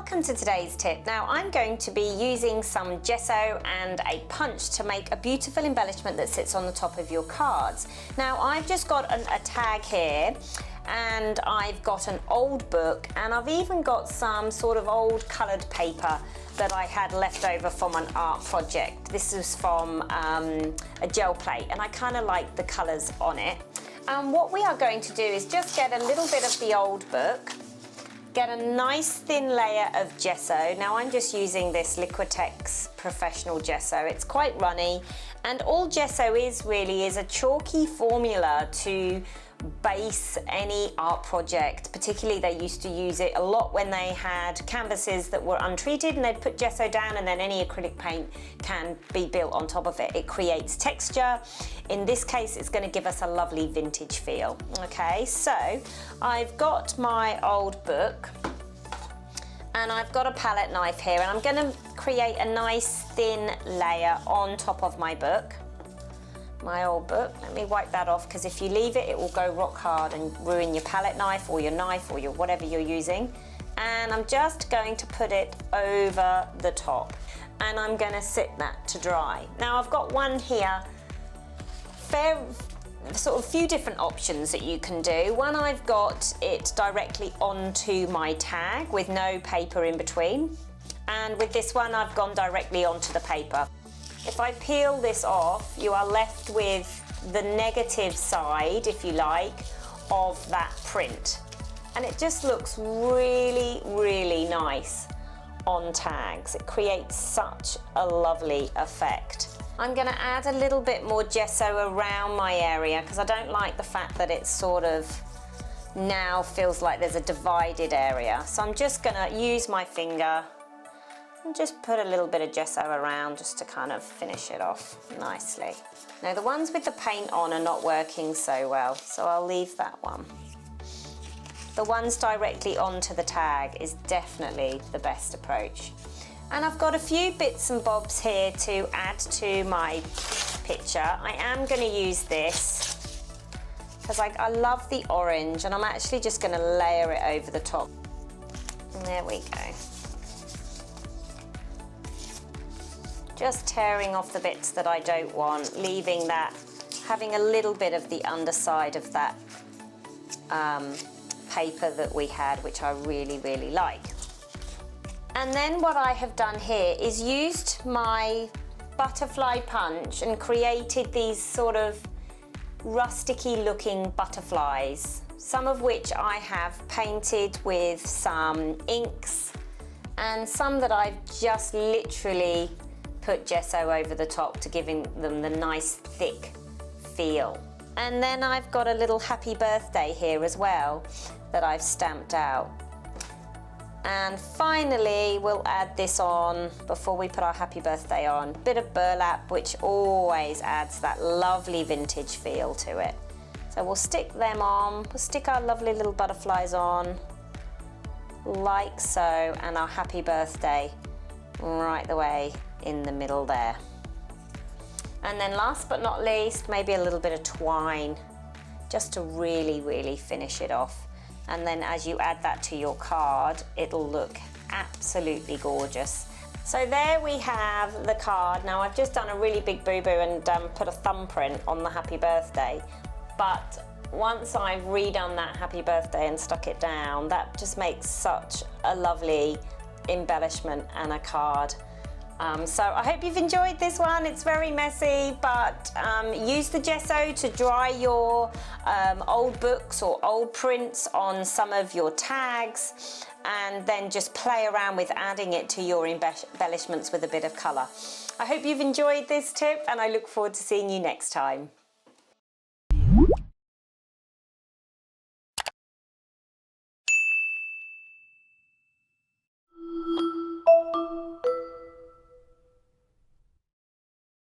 welcome to today's tip. Now I'm going to be using some gesso and a punch to make a beautiful embellishment that sits on the top of your cards. Now I've just got a tag here, and I've got an old book, and I've even got some sort of old coloured paper that I had left over from an art project. This is from a gel plate, and I kind of like the colours on it. And what we are going to do is just get a little bit of the old book, get a nice thin layer of gesso. Now I'm just using this Liquitex professional gesso. It's quite runny, and all gesso is really is a chalky formula to base any art project. Particularly they used to use it a lot when they had canvases that were untreated, and they'd put gesso down and then any acrylic paint can be built on top of it. It creates texture. In this case it's going to give us a lovely vintage feel. Okay, so I've got my old book and I've got a palette knife here, and I'm going to create a nice thin layer on top of my book. My old book. Let me wipe that off, because if you leave it, it will go rock hard and ruin your palette knife or your whatever you're using. And I'm just going to put it over the top, and I'm going to sit that to dry. Now I've got one here, sort of few different options that you can do. One, I've got it directly onto my tag with no paper in between, and with this one I've gone directly onto the paper. If I peel this off, you are left with the negative side, if you like, of that print. And it just looks really, really nice on tags. It creates such a lovely effect. I'm going to add a little bit more gesso around my area, because I don't like the fact that it sort of now feels like there's a divided area. So I'm just going to use my finger and just put a little bit of gesso around just to kind of finish it off nicely. Now the ones with the paint on are not working so well, so I'll leave that one. The ones directly onto the tag is definitely the best approach. And I've got a few bits and bobs here to add to my picture. I am going to use this because I love the orange, and I'm actually just going to layer it over the top. And there we go. Just tearing off the bits that I don't want, leaving that, having a little bit of the underside of that paper that we had, which I really, really like. And then what I have done here is used my butterfly punch and created these sort of rusticy looking butterflies, some of which I have painted with some inks, and some that I've just literally put gesso over the top to giving them the nice thick feel. And then I've got a little happy birthday here as well that I've stamped out. And finally we'll add this on before we put our happy birthday on. Bit of burlap, which always adds that lovely vintage feel to it. So we'll stick them on, we'll stick our lovely little butterflies on like so, and our happy birthday right the way in the middle there. And then last but not least, maybe a little bit of twine just to really, really finish it off. And then as you add that to your card, it'll look absolutely gorgeous. So there we have the card. Now I've just done a really big boo-boo and put a thumbprint on the happy birthday, but once I've redone that happy birthday and stuck it down, that just makes such a lovely embellishment and a card. So I hope you've enjoyed this one. It's very messy, but use the gesso to dry your old books or old prints on some of your tags, and then just play around with adding it to your embellishments with a bit of colour. I hope you've enjoyed this tip, and I look forward to seeing you next time.